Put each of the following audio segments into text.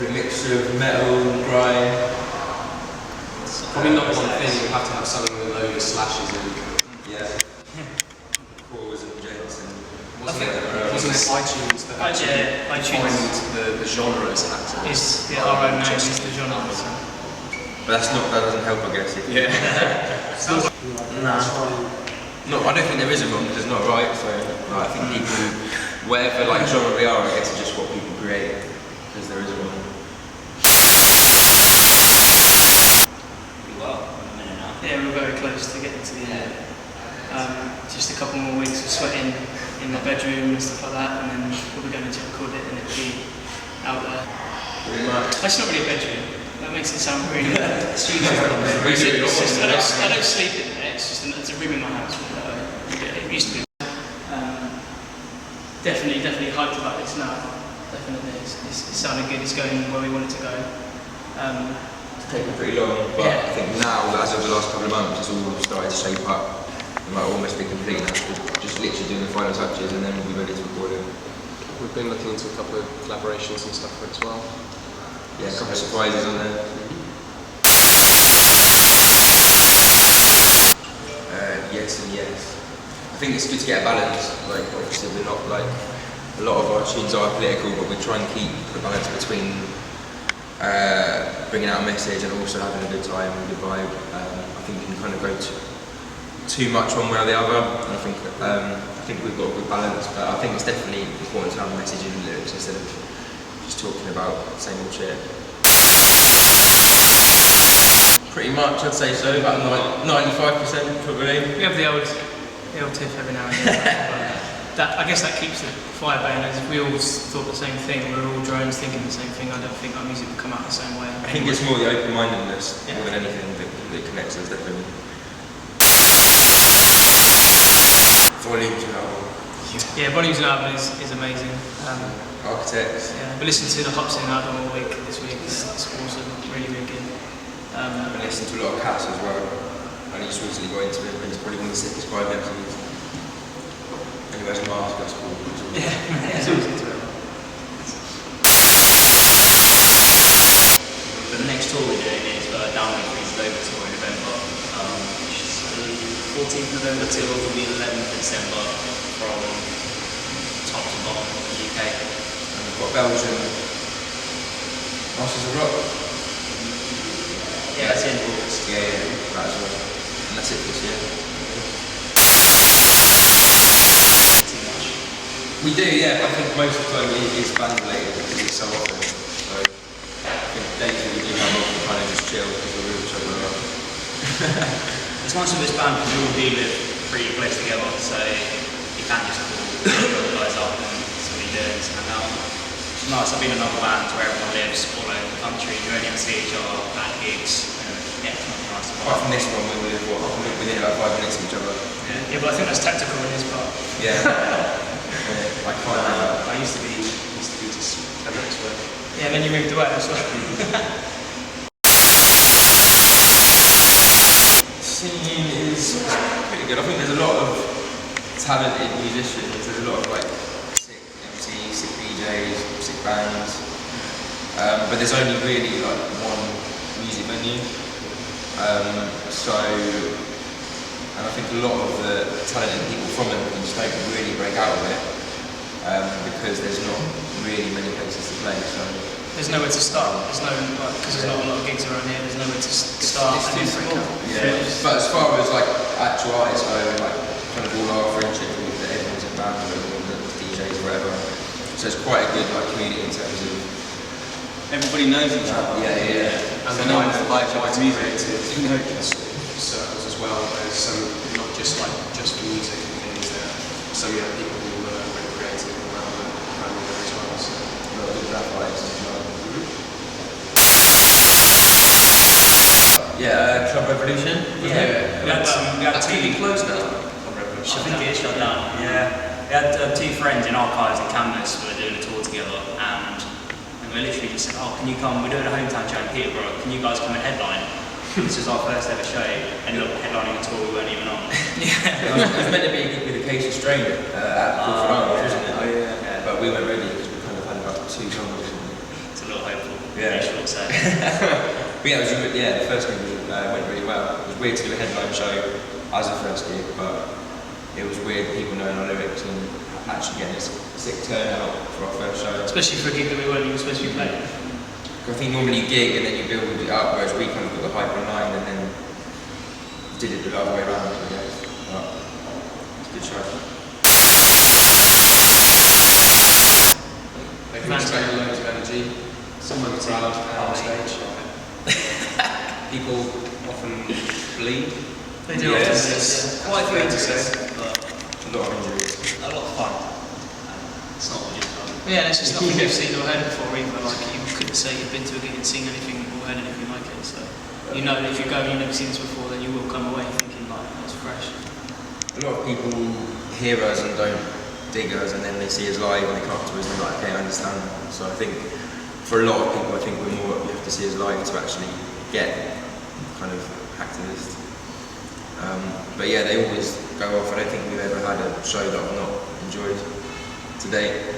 a mixture of metal and grime. Probably not one thing, you have to have something with a load of slashes in. Yeah. Chorus and jets and... Wasn't it iTunes that had to find the genre as Hacktivist? Yeah, our own name is the genre. But that doesn't help, I guess. Yeah. Nah. No, I don't think there is a wrong, because it's not right, so I think people, whatever like genre we are, I guess it's just what people create, because there is a wrong. Well, a minute now. Yeah, we're very close to getting to the end. Just a couple more weeks of sweating in the bedroom and stuff like that, and then we'll be going to record it and it'll be out there. Pretty much. It's not really a bedroom. That makes it sound really. Really I don't sleep in there. It's a room in my house. It used to be. Definitely hyped about this now. Definitely, it's sounding good. It's going where we want it to go. It's taken pretty long, but yeah. I think now, as of the last couple of months, it's all started to shape up. It might almost be complete now, just literally doing the final touches and then we'll be ready to record it. We've been looking into a couple of collaborations and stuff as well. Yeah, a couple of surprises on there. Yes and yes. I think it's good to get a balance. Like, obviously we're not like, a lot of our tunes are political, but we try and keep the balance between bringing out a message and also having a good time and a good vibe. I think you can kind of go too much one way or the other. And I think we've got a good balance, but I think it's definitely important to have a message in the lyrics instead of just talking about the same old shit. Pretty much, I'd say so. About 95% probably. We have the old tiff every now and then. I guess that keeps the fire burning. If we all thought the same thing, we're all drones thinking the same thing, I don't think our music would come out the same way. I think it's more the open-mindedness more than anything that connects us, definitely. Volumes of album. Yeah, Volumes of album is amazing. Architects. Yeah, we listened to the Hopsin album all week this week. It's awesome, really good. I've been listening to a lot of Cats as well. I only just recently got into it, but it's probably one of the sickest vibe episodes. Anyways, Mask, that's cool. Yeah, it's always good to it. The next tour we're doing is Download Freeze Over Tour in November. Which is the 14th November till the 11th December from top to bottom of the UK. And we've got Belgium, Masters of Rock. Yeah, that's in August. Yeah, that as well. And that's it for this year. Too much. We do, yeah, but I think most of the time it is band related because it's so often. So I think days that we do have off, we kind of just chill because we're with each other around. It's nice with this band because we all do live pretty close together, so you can just call the guys up and see what you're doing and hang out. It's nice. I've been in another band where everyone lives all over the country. You only have to see each other at gigs. Yeah, it's not nice. Apart from this one, we live within about 5 minutes of each other. Yeah, but I think that's tactical in his part. Yeah. I can't remember. I used to be just 10 minutes away. Yeah, and then you moved away, so. Scene is pretty good. I think there's a lot of talented musicians. There's a lot of like sick MCs, sick DJs, sick bands. But there's only really like one music venue. And I think a lot of the talented people from it just don't really break out of it because there's not really many places to play. So there's nowhere to start. There's no because there's not a lot of gigs around here. There's nowhere to start and then break out. Yeah. But as far as like actual artists go, like kind of all our friendship with everyone's in bands or the DJs or whatever. So it's quite a good like community in terms of everybody knows each other. Yeah. And then I like music circles as well. There's some not just like just for music and things. There are some people who are really creative around there as well. So a lot of good rap artists as well. Yeah, Club Revolution. Yeah, we had that's really two. close now. I think it is shut down. Yeah, we had two friends in Archives in Canvas who were doing a tour together, and we literally just said, "Oh, can you come? We're doing a hometown show in Peterborough. Can you guys come and headline?" This was our first ever show. Ended up headlining a tour we weren't even on. It was meant to be a gig with a case of strain at Corford Arms, wasn't it? Yeah. But we weren't ready because we kind of had about 2 songs. It's a little hopeful. But yeah, the first gig went really well. It was weird to do a headline show as a first gig, but it was weird people knowing our lyrics and actually getting this sick turnout for our first show. Especially for a gig that we weren't even supposed to be playing. I think normally you gig and then you build it up, whereas we kind of got the hype online and then did it the other way around, I guess. But it's a good show. They can expect loads of energy, someone crowd on stage. People often bleed. They do Yes, often, it's Quite fair to injuries, say. but A lot of injuries. a lot of fun. It's not what you've done. Yeah, and it's just nothing you've seen or heard before either. Like, you couldn't say you've been to a gig and seen anything or heard anything like it. So you know that if you go and you've never seen this before, then you will come away thinking like, that's fresh. A lot of people hear us and don't dig us, and then they see us live and they come up to us and they're like, okay, I understand. So I think for a lot of people, I think you have to see us live to actually get kind of Hacktivist. But yeah, they always go off. I don't think we've ever had a show that I've not enjoyed to date,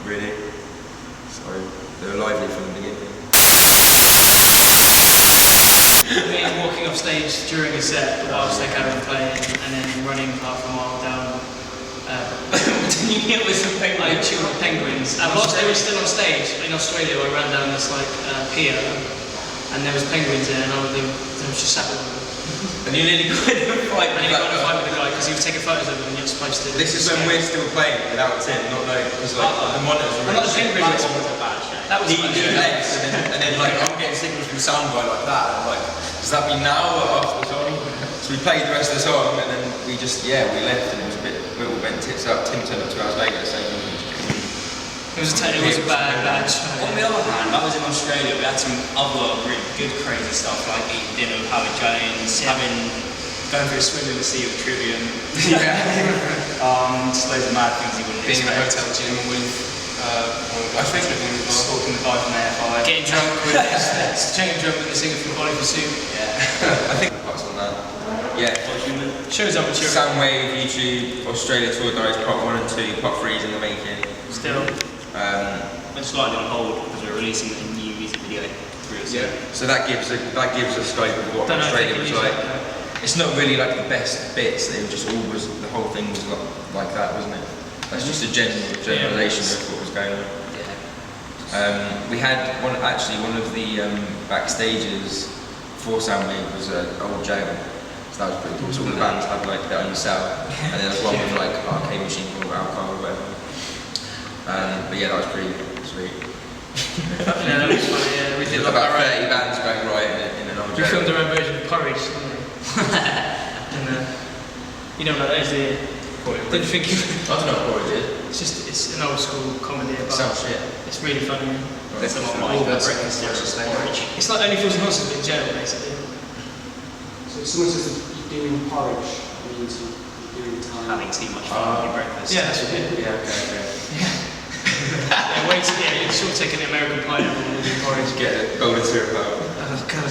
really. So they were lively from the beginning. Me walking off stage during a set whilst they carry on playing, and then running half a mile down. With some penguins. I chilled with penguins. And whilst they were still on stage in Australia, I ran down this pier, and there was penguins there, and they was just sat with them. And you nearly got in a fight And with he got in a that fight with the guy because he was taking photos of them, and you're supposed to. This is when we're still playing without Tim, not knowing, because like the monitors were Not the really penguins. That was a bad show. That was he did legs, and then like I'm getting signals from soundboy like that. I'm like, does that mean now or after the song? So we played the rest of the song, and then we just we left, and it was a bit we all went tits up. Tim turned up 2 hours later saying It was a bad show. On the other hand, I was in Australia, we had some other really good crazy stuff, like eating dinner with Howard Jones, going for a swim in the sea of Trivium. Just loads of mad things you wouldn't Being in a expect. hotel gym with I think Stalking the guy from AFI. Getting drunk with getting drunk with the singer from Body for Soup. Yeah. I think parts on that. Yeah. Shows up with you. Soundwave, YouTube, Australia Tour Diaries Part 1 and 2, Part 3 is in the making. Still. We're slightly on hold because we're releasing a new music video through it. Yeah. So that gives a scope of what Don't know if Australia they was can use like. that. It's not really like the best bits. They were just all the whole thing was like that, wasn't it? That's just a generalization of what was going on. We had one of the backstages for Soundwave was an old jail. So that was pretty cool. So all the bands had like their own cell, and then there was one with like arcade machine or alcohol or whatever. But yeah, that was pretty sweet. Yeah, that was funny. Yeah, we did like About our 30 bands going right in an old We jail. filmed our own version of Porridge. Didn't we? And you don't know that, is it? Didn't think you. I don't know what it is. It's an old school comedy about. Sounds shit. It's really funny. There's a lot more breakfast porridge. It's like Only Fools and Horses in jail, basically. So if someone says that you're doing porridge, it means you're doing time. Having too much fun with your breakfast. Yeah, that's what it is. Yeah, okay. Yeah, you're sort of taking the American pie and doing porridge. Get a golden syrup out. Oh, God.